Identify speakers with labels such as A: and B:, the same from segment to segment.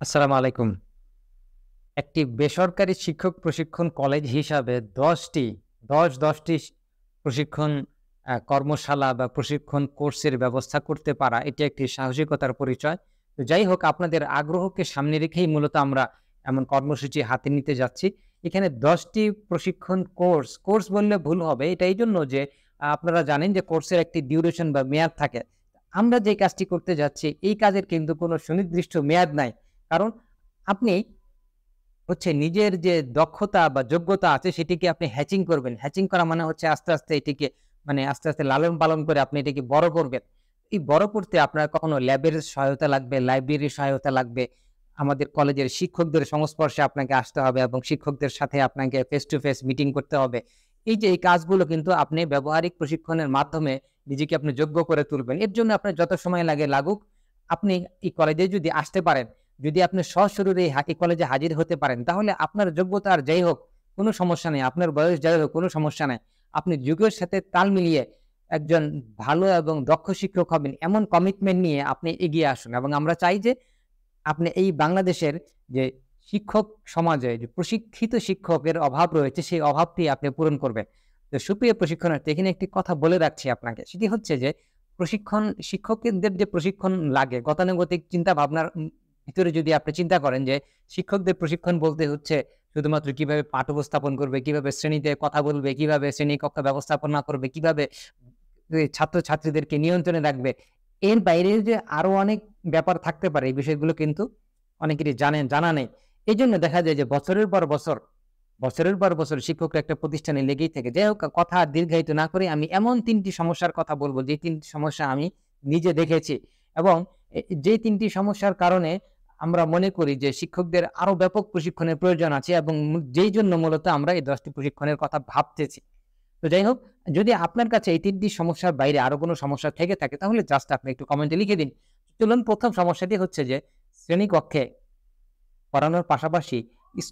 A: আসসালামু আলাইকুম। একটি বেসরকারি শিক্ষক প্রশিক্ষণ কলেজ হিসাবে ১০টি প্রশিক্ষণ কর্মশালা বা প্রশিক্ষণ কোর্সের ব্যবস্থা করতে পারা, এটি একটি সাহসিকতার পরিচয়। তো যাই হোক, আপনাদের আগ্রহকে সামনে রেখেই মূলত আমরা এমন কর্মসূচি হাতে নিতে যাচ্ছি। এখানে ১০টি প্রশিক্ষণ কোর্স বললে ভুল হবে। এটা এইজন্য যে আপনারা জানেন যে কোর্সের একটি ডিউরেশন বা মেয়াদ থাকে। আমরা যে কাজটি করতে যাচ্ছি, এই কাজের কিন্তু কোনো সুনির্দিষ্ট মেয়াদ নাই। কারণ আপনি নিজের যে দক্ষতা বা যোগ্যতা আছে সেটিকে আপনি হ্যাচিং করবেন। হ্যাচিং করা মানে হচ্ছে আস্তে, আস্তে এটিকে আস্তে, আস্তে লালন-পালন করে আপনি এটিকে বড় করবেন। এই বড় করতে আপনার কখনো ল্যাবের সহায়তা লাগবে, লাইব্রেরির সহায়তা লাগবে। আমাদের কলেজের শিক্ষকদের সংস্পর্শে আপনাকে আসতে হবে এবং শিক্ষকদের সাথে আপনাকে ফেস টু ফেস মিটিং করতে হবে। এই যে এই কাজগুলো কিন্তু আপনি ব্যবহারিক প্রশিক্ষণের মাধ্যমে নিজেকে আপনি যোগ্য করে তুলবেন। এর জন্য আপনার যত সময় লাগে লাগুক, আপনি এই কলেজে যদি আসতে পারেন, যদি আপনি সশরীরে এই কলেজে হাজির হতে পারেন, তাহলে আপনার যোগ্যতা আর যাই হোক, কোনো সমস্যা নেই। আপনার বয়স যাই হোক, কোনো সমস্যা নাই। আপনি যুগের সাথে তাল মিলিয়ে একজন ভালো এবং দক্ষ শিক্ষক হবেন, এমন কমিটমেন্ট নিয়ে আপনি এগিয়ে আসুন। এবং আমরা চাই যে আপনি এই বাংলাদেশের যে শিক্ষক সমাজে যে প্রশিক্ষিত শিক্ষকের অভাব রয়েছে, সেই অভাবটি আপনি পূরণ করবেন। তো সুপ্রিয় প্রশিক্ষণার্থী, এখানে একটি কথা বলে রাখছি আপনাকে। সেটি হচ্ছে যে শিক্ষকদের যে প্রশিক্ষণ লাগে, গতানুগতিক চিন্তা ভাবনার ভিতরে যদি আপনি চিন্তা করেন যে শিক্ষকদের প্রশিক্ষণ বলতে হচ্ছে শুধুমাত্র কিভাবে পাঠ উপস্থাপন করবে, কিভাবে শ্রেণীতে কথা বলবে, কিভাবে শ্রেণীকক্ষ ব্যবস্থাপনা করবে, কিভাবে ছাত্রছাত্রীদেরকে নিয়ন্ত্রণে রাখবে। এর বাইরে যে আরো অনেক ব্যাপার থাকতে পারে, এই বিষয়গুলো কিন্তু অনেকেরই জানা নেই। এজন্য দেখা যায় যে বছরের পর বছর শিক্ষকরা একটা প্রতিষ্ঠানে লেগেই থাকে। যাই হোক, কথা আর দীর্ঘায়িত না করে আমি এমন ৩ টি সমস্যার কথা বলব, যে ৩ টি সমস্যা আমি নিজে দেখেছি এবং যে ৩ টি সমস্যার কারণে আমরা মনে করি যে শিক্ষকদের আরো ব্যাপক প্রশিক্ষণের প্রয়োজন আছে এবং যেই জন্য মূলত আমরা এই ১০ টি প্রশিক্ষণের কথা ভাবতেছি। তো যাই হোক, যদি আপনার কাছে এই ৩ টি সমস্যার বাইরে আরো কোনো সমস্যা থেকে থাকে, তাহলে জাস্ট আপনি একটু কমেন্টে লিখে দিন। চলুন, ১ম সমস্যাটি হচ্ছে যে শ্রেণীকক্ষে পড়ানোর পাশাপাশি ইস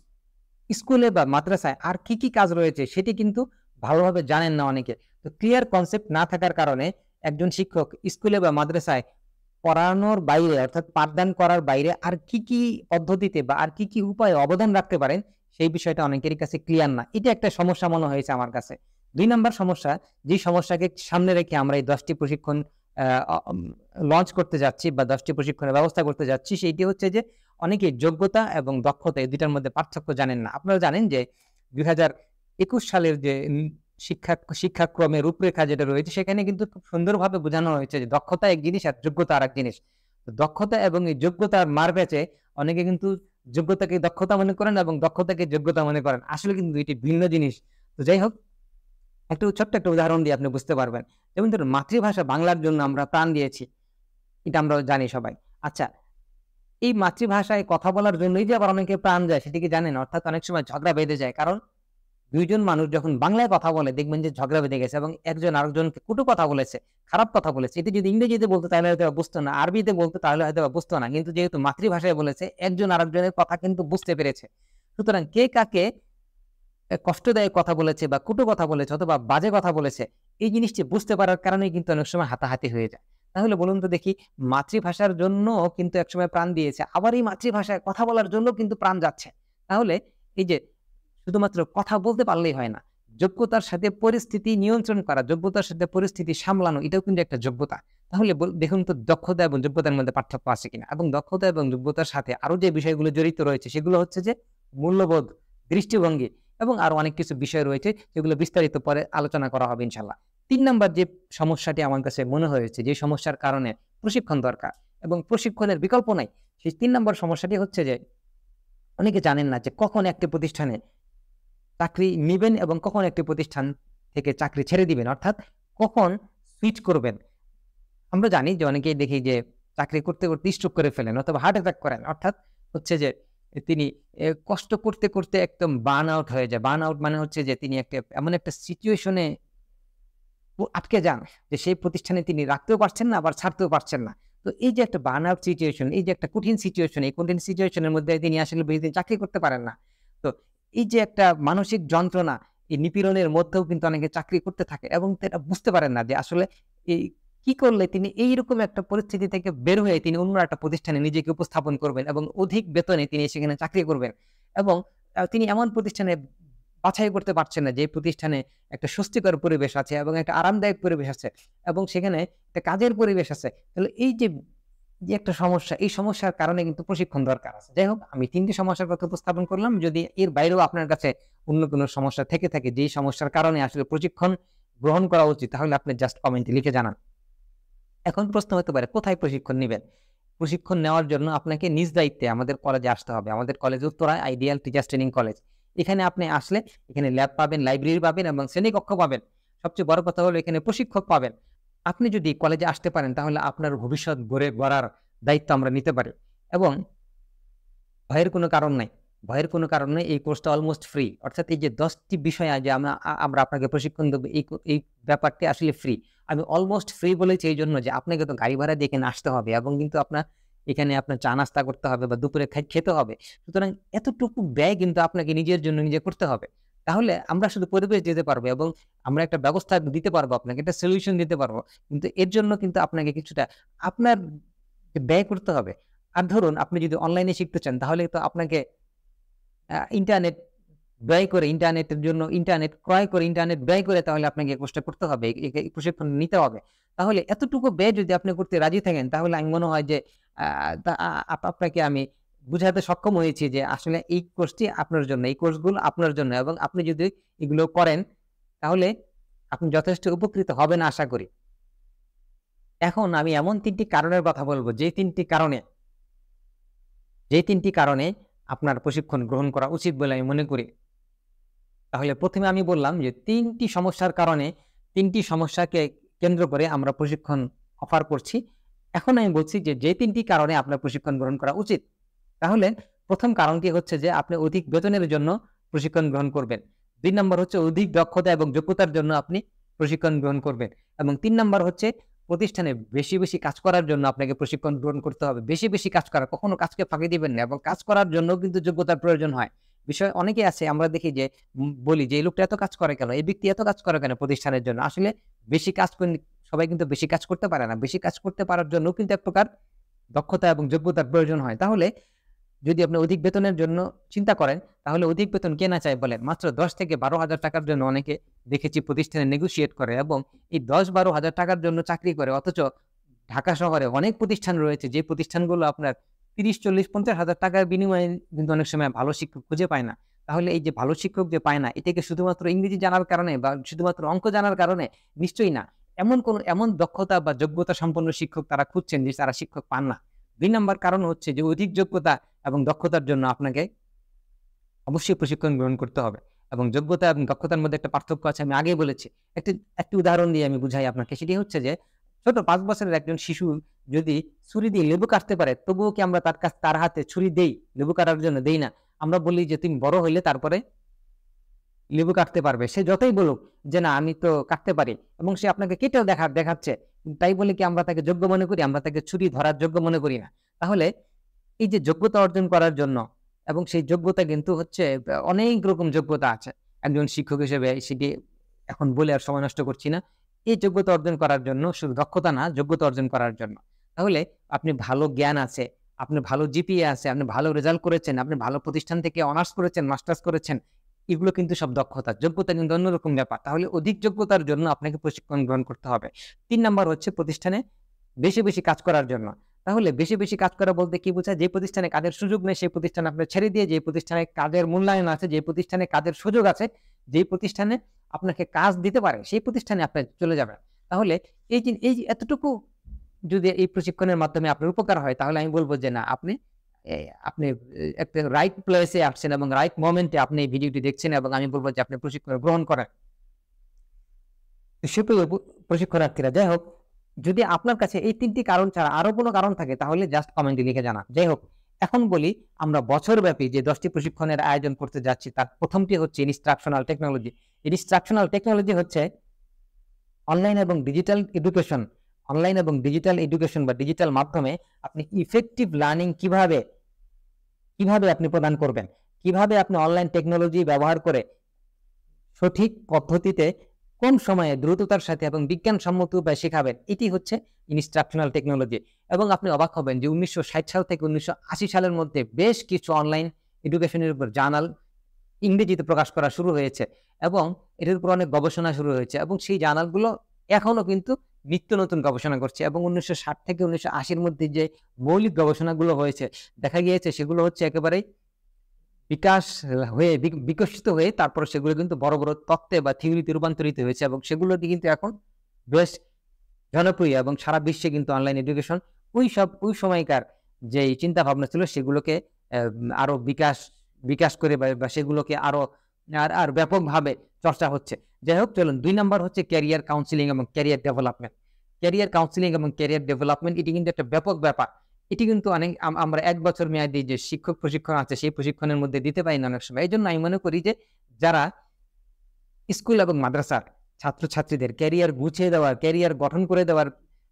A: স্কুলে বা মাদ্রাসায় আর কি কাজ রয়েছে সেটি কিন্তু ভালোভাবে জানেন না অনেকে। তো ক্লিয়ার কনসেপ্ট না থাকার কারণে একজন শিক্ষক স্কুলে বা মাদ্রাসায় পড়ানোর বাইরে, অর্থাৎ পাঠদান করার বাইরে আর কি পদ্ধতিতে বা আর কি উপায়ে অবদান রাখতে পারেন, সেই বিষয়টা অনেকেরই কাছে ক্লিয়ার না। এটা একটা সমস্যা মনে হয়েছে আমার কাছে। ২ নাম্বার সমস্যা, যে সমস্যাকে সামনে রেখে আমরা এই ১০ টি প্রশিক্ষণ আ অ অম লঞ্চ করতে যাচ্ছি বা ১০ টি প্রশিক্ষণের ব্যবস্থা করতে যাচ্ছি, সেইটি হচ্ছে যে অনেকেই যোগ্যতা এবং দক্ষতা এই ২ টার মধ্যে পার্থক্য জানেন না। আপনারা জানেন যে ২০২১ সালের যে শিক্ষাক্রমের রূপরেখা যেটা রয়েছে, সেখানে কিন্তু খুব সুন্দরভাবে বোঝানো হয়েছে যে দক্ষতা এক জিনিস আর যোগ্যতা আরেক জিনিস। তো দক্ষতা এবং এই যোগ্যতার মারপ্যাচে অনেকে কিন্তু যোগ্যতাকে দক্ষতা মনে করেন এবং দক্ষতাকে যোগ্যতা মনে করেন। আসলে কিন্তু ২ টি ভিন্ন জিনিস। তো যাই হোক, ছোট্ট একটা উদাহরণ দিয়ে আপনি বুঝতে পারবেন। যেমন ধরুন, মাতৃভাষা বাংলার জন্য আমরা প্রাণ দিয়েছি। এটা আমরা জানি সবাই। আচ্ছা, এই মাতৃভাষায় কথা বলার জন্যই যে আবার অনেকে প্রাণ যায়, সেটি কি জানেন? অর্থাৎ অনেক সময় ঝগড়া বেঁধে যায়। কারণ ২ জন মানুষ যখন বাংলায় কথা বলে, দেখবেন যে ঝগড়া বেঁধে গেছে এবং একজন আরেকজনকে কটু কথা বলেছে, খারাপ কথা বলেছে। এটি যদি ইংরেজিতে বলতো তাহলে হয়তোবা বুঝতো না। আরবিতে বলতো তাহলে হয়তোবা বুঝতো না। কিন্তু যেহেতু মাতৃভাষায় বলেছে, একজন আরেকজনের কথা কিন্তু বুঝতে পেরেছে। সুতরাং কে কাকে কষ্টদায়ক কথা বলেছে বা কটু কথা বলেছে অথবা বাজে কথা বলেছে, এই জিনিসটি বুঝতে পারার কারণেই কিন্তু অনেক সময় হাতাহাতি হয়ে যায়। তাহলে বলুন তো দেখি, মাতৃভাষার জন্য কিন্তু একসময় প্রাণ দিয়েছে। আবার এই মাতৃভাষায় কথা বলার জন্য কিন্তু প্রাণ যাচ্ছে। তাহলে এই যে শুধুমাত্র কথা বলতে পারলেই হয় না। যোগ্যতার সাথে পরিস্থিতি নিয়ন্ত্রণ করা, যোগ্যতার সাথে পরিস্থিতি সামলানো, এটাও কিন্তু একটা যোগ্যতা। তাহলে দেখুন তো দক্ষতা এবং যোগ্যতার মধ্যে পার্থক্য আছে কিনা? এবং দক্ষতা এবং যোগ্যতার সাথে আরো যে বিষয়গুলো জড়িত রয়েছে, সেগুলো হচ্ছে যে মূল্যবোধ, দৃষ্টিভঙ্গি এবং আরো অনেক কিছু বিষয় রয়েছে, যেগুলো বিস্তারিত পরে আলোচনা করা হবে ইনশাআল্লাহ। ৩ নাম্বার যে সমস্যাটি আমার কাছে মনে হয়েছে, যে সমস্যার কারণে প্রশিক্ষণ দরকার এবং প্রশিক্ষণের বিকল্প নাই, সেই ৩ নাম্বার সমস্যাটি হচ্ছে যে অনেকে জানেন না যে কখন একটি প্রতিষ্ঠানে চাকরি নিবেন এবং কখন একটি প্রতিষ্ঠান থেকে চাকরি ছেড়ে দিবেন। অর্থাৎ কখন সুইচ করবেন। আমরা জানি যে অনেকেই দেখি যে চাকরি করতে স্ট্রোক করে ফেলেন অথবা হার্ট অ্যাটাক করেন। অর্থাৎ হচ্ছে যে তিনি কষ্ট করতে একদম বার্ন আউট হয়ে যায়। বার্ন আউট মানে হচ্ছে যে তিনি এমন একটা সিচুয়েশন এ আটকে যান যে সেই প্রতিষ্ঠানে তিনি রাখতেও পারছেন না, আবার ছাড়তেও পারছেন না। তো এই যে একটা বার্ন আউট সিচুয়েশন, এই যে একটা কঠিন সিচুয়েশন, এই কঠিন সিচুয়েশন এর মধ্যে তিনি আসলে বেশিদিন চাকরি করতে পারেন না। তো এই যে একটা মানসিক যন্ত্রণা, এই নিপীড়নের মধ্যেও কিন্তু অনেকে চাকরি করতে থাকে এবং এটা বুঝতে পারেন না যে আসলে এই কি করলে তিনি এইরকম একটা পরিস্থিতি থেকে বের হয়ে তিনি অন্য একটা প্রতিষ্ঠানে নিজেকে উপস্থাপন করবেন এবং অধিক বেতনে তিনি সেখানে চাকরি করবেন এবং তিনি এমন প্রতিষ্ঠানে বাছাই করতে পারছেন না যে প্রতিষ্ঠানে একটা স্বস্তিকর পরিবেশ আছে এবং একটা আরামদায়ক পরিবেশ আছে এবং সেখানে একটা কাজের পরিবেশ আছে। তাহলে এই যে একটা সমস্যা, এই সমস্যার কারণে কিন্তু প্রশিক্ষণ দরকার আছে। যাই হোক, আমি ৩ টি সমস্যার কথা উপস্থাপন করলাম। যদি এর বাইরেও আপনার কাছে অন্য কোনো সমস্যা থেকে থাকে, যেই সমস্যার কারণে আসলে প্রশিক্ষণ গ্রহণ করা উচিত, তাহলে আপনি জাস্ট কমেন্টে লিখে জানান। এখন প্রশ্ন হতে পারে, কোথায় প্রশিক্ষণ নিবেন? প্রশিক্ষণ নেওয়ার জন্য আপনাকে নিজ দায়িত্বে আমাদের কলেজে আসতে হবে। আমাদের কলেজ উত্তরায় আইডিয়াল টিচার্স ট্রেনিং কলেজ। এখানে আপনি আসলে এখানে ল্যাব পাবেন, লাইব্রেরি পাবেন এবং শ্রেণীকক্ষ পাবেন। সবচেয়ে বড় কথা হলো এখানে প্রশিক্ষক পাবেন। আপনি যদি কলেজে আসতে পারেন তাহলে আপনার ভবিষ্যৎ গড়ার দায়িত্ব আমরা নিতে পারি এবং ভয়ের কোনো কারণ নাই। ভয়ের কোনো কারণ নেই। এই কোর্সটা অলমোস্ট ফ্রি। অর্থাৎ এই যে ১০ টি বিষয় যে আমরা আপনাকে প্রশিক্ষণ দেব, এই ব্যাপারটি আসলে ফ্রি। আমি অলমোস্ট ফ্রি বলেছি এইজন্য যে আপনাকে তো গাড়ি ভাড়া দিয়ে এখানে আসতে হবে এবং কিন্তু এখানে আপনার চা নাস্তা করতে হবে বা দুপুরে খেতে হবে। সুতরাং এতটুকু ব্যয় কিন্তু আপনাকে নিজের জন্য নিজে করতে হবে। তাহলে আমরা শুধু পরিবেশ দিতে পারবো এবং আমরা একটা ব্যবস্থা দিতে পারবো আপনাকে, একটা সলিউশন দিতে পারবো। কিন্তু এর জন্য কিন্তু আপনাকে কিছুটা আপনার ব্যয় করতে হবে। আর ধরুন আপনি যদি অনলাইনে শিখতে চান তাহলে তো আপনাকে ইন্টারনেট ব্যয় করে ইন্টারনেটের জন্য ইন্টারনেট ক্রয় করে ইন্টারনেট ব্যয় করে তাহলে আপনাকে এই কোর্সটা করতে হবে। এই প্রশিক্ষণ নিতে হবে। তাহলে এতটুকু ব্যয় যদি আপনি করতে রাজি থাকেন তাহলে আমি মনে হয় যে আ তা আ আপনাকে আমি বুঝাতে সক্ষম হয়েছি যে আসলে এই কোর্সটি আপনার জন্য, এই কোর্সগুলো আপনার জন্য এবং আপনি যদি এগুলো করেন তাহলে আপনি যথেষ্ট উপকৃত হবেন আশা করি। এখন আমি এমন ৩ টি কারণের কথা বলব যে ৩ টি কারণে আপনার প্রশিক্ষণ গ্রহণ করা উচিত বলে আমি মনে করি। তাহলে ১ম এ আমি বললাম যে ৩ টি সমস্যার কারণে ৩ টি সমস্যাকে কেন্দ্র করে আমরা প্রশিক্ষণ অফার করছি। এখন আমি বলছি যে ৩ টি কারণে আপনার প্রশিক্ষণ গ্রহণ করা উচিত। তাহলে ১ম কারণটি হচ্ছে যে আপনি অধিক বেতনের জন্য প্রশিক্ষণ গ্রহণ করবেন। ২ নাম্বার হচ্ছে অধিক দক্ষতা এবং যোগ্যতার জন্য আপনি প্রশিক্ষণ গ্রহণ করবেন এবং ৩ নাম্বার হচ্ছে প্রতিষ্ঠানে বেশি কাজ করার জন্য আপনাকে প্রশিক্ষণ গ্রহণ করতে হবে। বেশি কাজ করা, কখনো কাজকে ফাঁকি দিবেন না এবং কাজ করার জন্যও কিন্তু যোগ্যতার প্রয়োজন হয়। বিষয় অনেকে আছে আমরা দেখি যে বলি যে এই লোকটা এত কাজ করে কেন? এই ব্যক্তি এত কাজ করে কেন প্রতিষ্ঠানের জন্য? আসলে বেশি কাজ সবাই কিন্তু বেশি কাজ করতে পারে না। বেশি কাজ করতে পারার জন্যও কিন্তু এক প্রকার দক্ষতা এবং যোগ্যতার প্রয়োজন হয়। তাহলে যদি আপনি অধিক বেতনের জন্য চিন্তা করেন, তাহলে অধিক বেতন কে না চায় বলেন? মাত্র ১০ থেকে ১২,০০০ টাকার জন্য অনেকে দেখেছি প্রতিষ্ঠানে নেগোশিয়েট করে এবং এই ১০-১২,০০০ টাকার জন্য চাকরি করে। অথচ ঢাকা শহরে অনেক প্রতিষ্ঠান রয়েছে যে প্রতিষ্ঠানগুলো আপনার ৩০, ৪০, ৫০,০০০ টাকার বিনিময়ে কিন্তু অনেক সময় ভালো শিক্ষক খুঁজে পায় না। তাহলে এই যে ভালো শিক্ষক যে পায় না, এটা কি শুধুমাত্র ইংরেজি জানার কারণে বা শুধুমাত্র অঙ্ক জানার কারণে? নিশ্চয়ই না। এমন দক্ষতা বা যোগ্যতা সম্পন্ন শিক্ষক তারা খুঁজছেন যে তারা শিক্ষক পান না। ২ নাম্বার কারণ হচ্ছে যে অধিক যোগ্যতা এবং দক্ষতার জন্য আপনাকে অবশ্যই প্রশিক্ষণ গ্রহণ করতে হবে এবং যোগ্যতা এবং দক্ষতার মধ্যে একটা পার্থক্য আছে আমি আগেই বলেছি। একটি উদাহরণ দিয়ে আমি বুঝাই আপনাকে। সেটি হচ্ছে যে ছোট ৫ বছরের একজন শিশু যদি ছুরি দিয়ে লেবু কাটতে পারে, তবুও কি আমরা তার হাতে ছুরি দেই? লেবু কাটার জন্য দেই না। আমরা বলি যে তুমি বড় হইলে তারপরে লেবু কাটতে পারবে। সে যতই বলুক যে না আমি তো কাটতে পারি এবং সে আপনাকে কেটেও দেখাচ্ছে। তাই বলে কি আমরা তাকে যোগ্য মনে করি? আমরা তাকে ছুরি ধরার যোগ্য মনে করি না। তাহলে এই যে যোগ্যতা অর্জন করার জন্য এবং সেই যোগ্যতা কিন্তু হচ্ছে অনেক রকম যোগ্যতা আছে। একজন শিক্ষক হিসেবে সেটি এখন বলে আর সময় নষ্ট করছি না। এই যোগ্যতা অর্জন করার জন্য শুধু দক্ষতা না, যোগ্যতা অর্জন করার জন্য। তাহলে আপনি ভালো জ্ঞান আছে, আপনার ভালো জিপিএ আছে, আপনি ভালো রেজাল্ট করেছেন, আপনি ভালো প্রতিষ্ঠান থেকে অনার্স করেছেন, মাস্টার্স করেছেন। এগুলো কিন্তু সব দক্ষতা। যোগ্যতা কিন্তু অন্যরকম ব্যাপার। তাহলে অধিক যোগ্যতার জন্য আপনাকে প্রশিক্ষণ গ্রহণ করতে হবে। ৩ নাম্বার হচ্ছে প্রতিষ্ঠানে বেশি কাজ করার জন্য। তাহলে বেশি কাজ করা বলতে কি বোঝায়? যে প্রতিষ্ঠানে কাজের সুযোগ নেই সেই প্রতিষ্ঠান আপনি ছেড়ে দিয়ে যে প্রতিষ্ঠানে কাজের মূল্যায়ন আছে, যে প্রতিষ্ঠানে কাজের সুযোগ আছে, যেই প্রতিষ্ঠানে আপনাকে কাজ দিতে পারে সেই প্রতিষ্ঠানে আপনি চলে যাবেন। তাহলে এই যে এতটুকু যদি এই প্রশিক্ষণের মাধ্যমে আপনার উপকার হয় তাহলে আমি বলব যে না আপনি একটা রাইট প্লেসে আসছেন এবং রাইট মোমেন্টে আপনি এই ভিডিওটি দেখছেন এবং আমি বলব যে আপনি প্রশিক্ষণ গ্রহণ করেন। সুপ্রিয় প্রশিক্ষণার্থীরা, যাই হোক, যদি আপনার কাছে এই ৩ টি কারণ ছাড়া আরো কোনো কারণ থাকে তাহলে জাস্ট কমেন্টে লিখে জানান। যাই হোক, এখন বলি আমরা বছরব্যাপী যে ১০ টি প্রশিক্ষণের আয়োজন করতে যাচ্ছি তার ১ম টি হচ্ছে ইনস্ট্রাকশনাল টেকনোলজি। ইনস্ট্রাকশনাল টেকনোলজি হচ্ছে অনলাইন এবং ডিজিটাল এডুকেশন। অনলাইন এবং ডিজিটাল এডুকেশন বা ডিজিটাল মাধ্যমে আপনি ইফেক্টিভ লার্নিং কিভাবে আপনি প্রদান করবেন? কিভাবে আপনি অনলাইন টেকনোলজি ব্যবহার করে সঠিক পদ্ধতিতে কম সময়ে দ্রুততার সাথে এবং বিজ্ঞানসম্মত উপায়ে শেখাবেন, এটি হচ্ছে ইনস্ট্রাকশনাল টেকনোলজি। এবং আপনি অবাক হবেন যে 1960 সাল থেকে 1980 সালের মধ্যে বেশ কিছু অনলাইন এডুকেশনের উপর জার্নাল ইংরেজিতে প্রকাশ করা শুরু হয়েছে এবং এটার উপর অনেক গবেষণা শুরু হয়েছে এবং সেই জার্নালগুলো এখনো কিন্তু নিত্য নতুন গবেষণা করছে এবং 1960 থেকে 1980 মধ্যে যে মৌলিক গবেষণাগুলো হয়েছে দেখা গিয়েছে সেগুলো হচ্ছে একেবারেই বিকাশ হয়ে বিকশিত হয়ে তারপর সেগুলো কিন্তু বড় বড় তত্ত্বে বা থিওরিতে রূপান্তরিত হয়েছে এবং সেগুলোটি কিন্তু এখন বেশ জনপ্রিয় এবং সারা বিশ্বে কিন্তু অনলাইন এডুকেশন ওই সময়কার যে চিন্তা ভাবনা ছিল সেগুলোকে আরো বিকাশ করে বা সেগুলোকে আরো আর ব্যাপকভাবে চর্চা হচ্ছে। যাই হোক, চলুন 2 নাম্বার হচ্ছে ক্যারিয়ার কাউন্সিলিং এবং ক্যারিয়ার ডেভেলপমেন্ট। ক্যারিয়ার কাউন্সিলিং এবং ক্যারিয়ার ডেভেলপমেন্ট এটি কিন্তু একটা ব্যাপক ব্যাপার। এটি কিন্তু অনেক আমরা 1 বছর মেয়াদী যে শিক্ষক প্রশিক্ষণ আছে সেই প্রশিক্ষণের মধ্যে দিতে পারি না অনেক সময়। এইজন্য আমি মনে করি যে যারা স্কুল এবং মাদ্রাসার ছাত্রছাত্রীদের ক্যারিয়ার গুছিয়ে দেওয়ার, ক্যারিয়ার গঠন করে দেওয়ার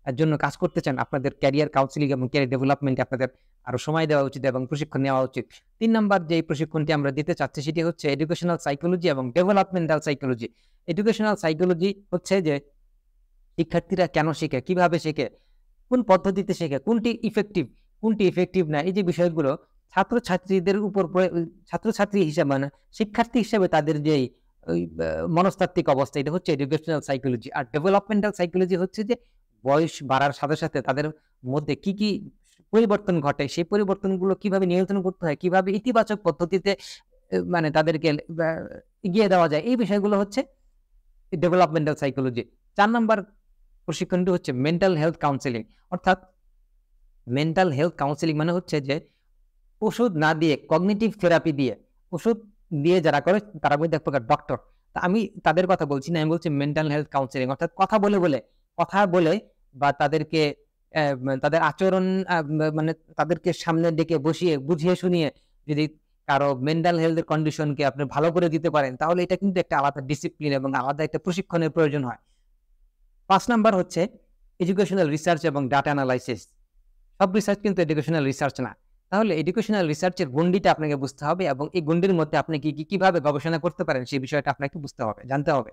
A: জন্য কাজ করতে চান, আপনাদের ক্যারিয়ার কাউন্সিলিং এবং ক্যারিয়ার ডেভেলপমেন্টে আপনাদের আরো সময় দেওয়া উচিত এবং প্রশিক্ষণ নেওয়া উচিত। 3 নাম্বার যে প্রশিক্ষণটি আমরা দিতে চাচ্ছি সেটি হচ্ছে এডুকেশনাল সাইকোলজি এবং ডেভেলপমেন্টাল সাইকোলজি। এডুকেশনাল সাইকোলজি হচ্ছে যে শিক্ষার্থীরা কেন শেখে, কিভাবে শেখে, কোন পদ্ধতিতে শেখে, কোনটি ইফেক্টিভ না, এই যে বিষয়গুলো ছাত্রছাত্রীদের উপর ছাত্রছাত্রী হিসাবে মানে শিক্ষার্থী হিসাবে তাদের যে মনস্তাত্ত্বিক অবস্থা, এটা হচ্ছে এডুকেশনাল সাইকোলজি। আর ডেভেলপমেন্টাল সাইকোলজি হচ্ছে যে বয়স বাড়ার সাথে সাথে তাদের মধ্যে কি পরিবর্তন ঘটে, সেই পরিবর্তনগুলো কিভাবে নিয়ন্ত্রণ করতে হয়, কিভাবে ইতিবাচক পদ্ধতিতে মানে তাদেরকে এগিয়ে দেওয়া যায়, এই বিষয়গুলো হচ্ছে ডেভেলপমেন্টাল সাইকোলজি। 4 নাম্বার প্রশিক্ষণটি হচ্ছে মেন্টাল হেলথ কাউন্সেলিং। অর্থাৎ মেন্টাল হেলথ কাউন্সেলিং মানে হচ্ছে যে ওষুধ না দিয়ে কগনিটিভ থেরাপি দিয়ে, ওষুধ দিয়ে যারা করে তারা মধ্যে এক প্রকার ডক্টর। তা আমি তাদের কথা বলছি না, আমি বলছি মেন্টাল হেলথ কাউন্সেলিং। অর্থাৎ কথা বলে বা তাদেরকে তাদের আচরণ মানে তাদেরকে সামনে ডেকে বসিয়ে বুঝিয়ে শুনিয়ে যদি কারো মেন্টাল হেলথের কন্ডিশনকে আপনি ভালো করে দিতে পারেন তাহলে এটা কিন্তু একটা আলাদা ডিসিপ্লিন এবং আলাদা একটা প্রশিক্ষণের প্রয়োজন হয়। 5 নাম্বার হচ্ছে এডুকেশনাল রিসার্চ এবং ডাটা অ্যানালাইসিস। সব রিসার্চ কিন্তু এডুকেশনাল রিসার্চ না। তাহলে এডুকেশনাল রিসার্চের গণ্ডিটা আপনাকে বুঝতে হবে এবং এই গণ্ডির মধ্যে আপনি কিভাবে গবেষণা করতে পারেন সেই বিষয়টা আপনাকে বুঝতে হবে, জানতে হবে।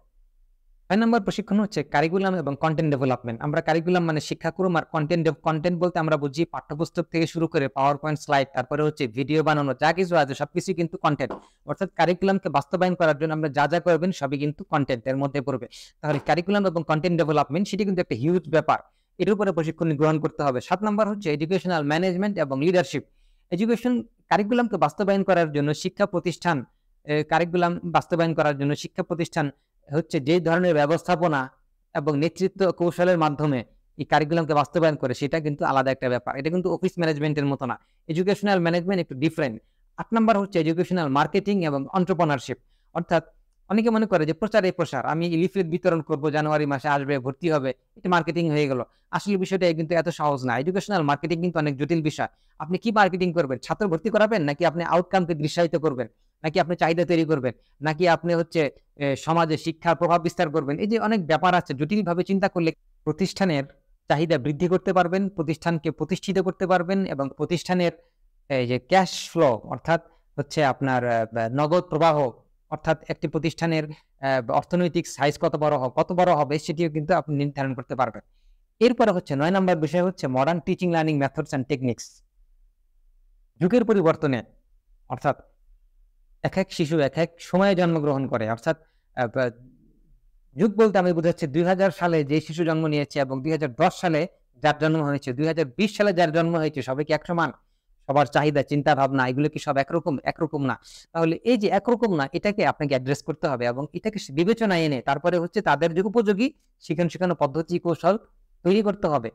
A: 6 নম্বর প্রশিক্ষণ হচ্ছে কারিকুলাম এবং কন্টেন্ট ডেভেলপমেন্ট। আমরা কারিকুলাম মানে শিক্ষাক্রম, আর কন্টেন্ট বলতে আমরা বুঝি পাঠ্যপুস্তক থেকে শুরু করে পাওয়ার পয়েন্ট স্লাইড, তারপরে হচ্ছে ভিডিও বানানো, যা কিছু আছে সবকিছু কিন্তু কন্টেন্ট। অর্থাৎ কারিকুলামকে বাস্তবায়ন করার জন্য আমরা যা করবেন সবই কিন্তু কন্টেন্টের মধ্যে পড়বে। তাহলে কারিকুলাম এবং কন্টেন্ট ডেভেলপমেন্ট সেটি কিন্তু একটা হিউজ ব্যাপার, এর উপরে প্রশিক্ষণ গ্রহণ করতে হবে। 7 নম্বর হচ্ছে এডুকেশনাল ম্যানেজমেন্ট এবং লিডারশিপ। কারিকুলামকে বাস্তবায়ন করার জন্য শিক্ষা প্রতিষ্ঠান হচ্ছে যে ধরনের ব্যবস্থাপনা এবং নেতৃত্ব কৌশলের মাধ্যমে এই কারিকুলামকে বাস্তবায়ন করে সেটা কিন্তু আলাদা একটা ব্যাপার। এটা কিন্তু অফিস ম্যানেজমেন্টের মতো না, এডুকেশনাল ম্যানেজমেন্ট একটু ডিফারেন্ট। 8 নম্বর হচ্ছে এডুকেশনাল মার্কেটিং এবং এন্টারপ্রেনারশিপ। অর্থাৎ অনেকে মনে করে যে প্রচার, আমি লিফলেট বিতরণ করব, জানুয়ারি মাসে আসবে, ভর্তি হবে, এটা মার্কেটিং হয়ে গেল। আসলে বিষয়টা কিন্তু এত সহজ না। এডুকেশনাল মার্কেটিং কিন্তু অনেক জটিল বিষয়। আপনি কি মার্কেটিং করবেন? ছাত্র ভর্তি করাবেন, নাকি আপনি আউটকামকে দৃশ্যায়িত করবেন, নাকি আপনি চাহিদা তৈরি করবেন, নাকি আপনি হচ্ছে সমাজে শিক্ষার প্রভাব বিস্তার করবেন? এই যে অনেক ব্যাপার আছে, জটিলভাবে চিন্তা করলে প্রতিষ্ঠানের চাহিদা বৃদ্ধি করতে পারবেন, প্রতিষ্ঠানকে প্রতিষ্ঠিত করতে পারবেন এবং প্রতিষ্ঠানের এই যে ক্যাশ ফ্লো অর্থাৎ হচ্ছে আপনার নগদ প্রবাহ, অর্থাৎ একটি প্রতিষ্ঠানের অর্থনৈতিক সাইজ কত বড় হবে সেটিও কিন্তু আপনি নির্ধারণ করতে পারবেন। এরপরে হচ্ছে 9 নম্বর বিষয় হচ্ছে modern teaching learning methods and techniques. যুগের পরিবর্তনে অর্থাৎ এক শিশু এক সময়ে জন্মগ্রহণ করে, অর্থাৎ যুগ বলতে আমি বোঝাচ্ছি 2000 সালে যে শিশু জন্ম নিয়েছে এবং 2010 সালে যার জন্ম হয়েছে, 2020 সালে যার জন্ম হয়েছে, সবাই কি এক সমান? সবার চাহিদা, চিন্তা ভাবনা এগুলো কি সব একরকম না? তাহলে এই যে একরকম না, এটাকে আপনাকে অ্যাড্রেস করতে হবে এবং এটাকে বিবেচনায় এনে তারপরে হচ্ছে তাদের যে উপযোগী শেখানো পদ্ধতি কৌশল তৈরি করতে হবে।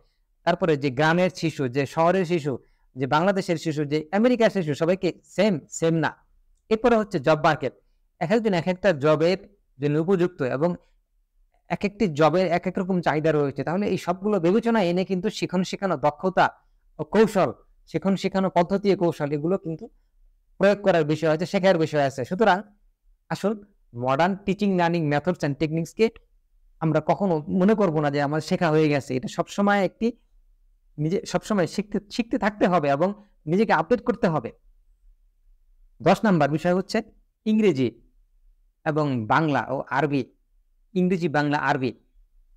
A: তারপরে যে গ্রামের শিশু, যে শহরের শিশু, যে বাংলাদেশের শিশু, যে আমেরিকার শিশু, সবাইকে সেম না। এরপরে হচ্ছে জব মার্কেট। একজন একটা জবের জন্য উপযুক্ত এবং একটি জবের এক রকম চাহিদা রয়েছে। তাহলে এই সবগুলো বিবেচনায় এনে কিন্তু শেখানো দক্ষতা ও কৌশল, শেখানো পদ্ধতি ও কৌশল এগুলো কিন্তু প্রয়োগ করার বিষয় আছে, শেখার বিষয় আছে। সুতরাং আসল modern teaching learning methods and টেকনিক্সকে আমরা কখনো মনে করব না যে আমার শেখা হয়ে গেছে। এটা সবসময় সবসময় শিখতে থাকতে হবে এবং নিজেকে আপডেট করতে হবে। 10 নাম্বার বিষয় হচ্ছে ইংরেজি এবং বাংলা ও আরবি ইংরেজি, বাংলা, আরবি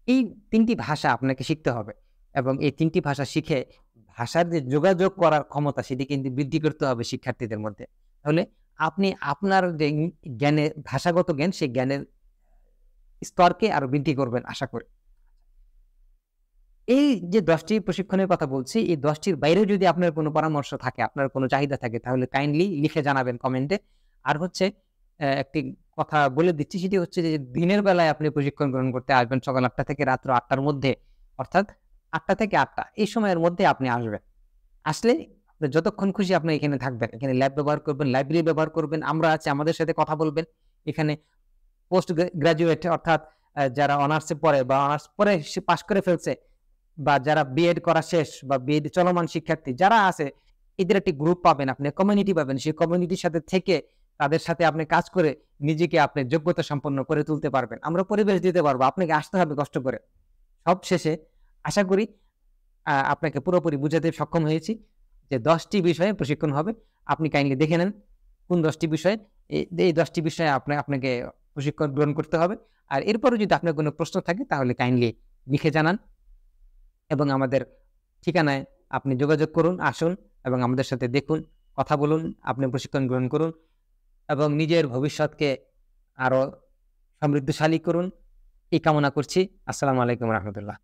A: এই ৩ টি ভাষা আপনাকে শিখতে হবে এবং এই ৩ টি ভাষা শিখে ভাষার যে যোগাযোগ করার ক্ষমতা সেটি কিন্তু বৃদ্ধি করতে হবে শিক্ষার্থীদের মধ্যে। তাহলে আপনি আপনার যে জ্ঞানের ভাষাগত জ্ঞান সেই জ্ঞানের স্তরকে আরো বৃদ্ধি করবেন আশা করি। এই যে ১০ টি প্রশিক্ষণের কথা বলছি, এই ১০ টির বাইরেও যদি আপনার কোনো পরামর্শ থাকে, আপনার কোনো চাহিদা থাকে তাহলে কাইন্ডলি লিখে জানাবেন কমেন্টে। আর হচ্ছে একটি কথা বলে দিচ্ছি সেটি হচ্ছে যে দিনের বেলায় আপনি প্রশিক্ষণ গ্রহণ করতে আসবেন সকাল ৮ঃ০০ থেকে রাত্র ৮ঃ০০ র মধ্যে। অর্থাৎ ৮ঃ০০ থেকে ৮ঃ০০ এই সময়ের মধ্যে আপনি আসবেন। আসলে আপনি যতক্ষণ খুশি আপনি এখানে থাকবেন। এখানে ল্যাব ব্যবহার করবেন, লাইব্রেরি ব্যবহার করবেন। আমরা আছি আমাদের সাথে কথা বলবেন। এখানে পোস্ট গ্র্যাজুয়েট অর্থাৎ যারা অনার্সে পড়ে বা অনার্স পড়ে সে পাস করে ফেলছে বা যারা বিএড করা শেষ বা বিএড চলমান শিক্ষার্থী যারা আছে এদের একটি গ্রুপ পাবেন, আপনি কমিউনিটি পাবেন। সেই কমিউনিটির সাথে থেকে তাদের সাথে আপনি কাজ করে নিজেকে আপনি যোগ্যতা সম্পন্ন করে তুলতে পারবেন। আমরা পরিবেশ দিতে পারবো। আপনাকে আসতে হবে কষ্ট করে। সবশেষে আশা করি আপনাকে পুরোপুরি বুঝাতে সক্ষম হয়েছি যে ১০ টি বিষয়ে প্রশিক্ষণ হবে। আপনি কাইন্ডলি দেখে নেন কোন ১০ টি বিষয়ে এই ১০ টি বিষয়ে আপনাকে প্রশিক্ষণ গ্রহণ করতে হবে। আর এরপরেও যদি আপনার কোনো প্রশ্ন থাকে তাহলে কাইন্ডলি লিখে জানান এবং আমাদের ঠিকানায় আপনি যোগাযোগ করুন, আসুন এবং আমাদের সাথে দেখুন, কথা বলুন, আপনি প্রশিক্ষণ গ্রহণ করুন এবং নিজের ভবিষ্যৎকে আরো সমৃদ্ধশালী করুন। এই কামনা করছি। আসসালামু আলাইকুম ওয়া রাহমাতুল্লাহ।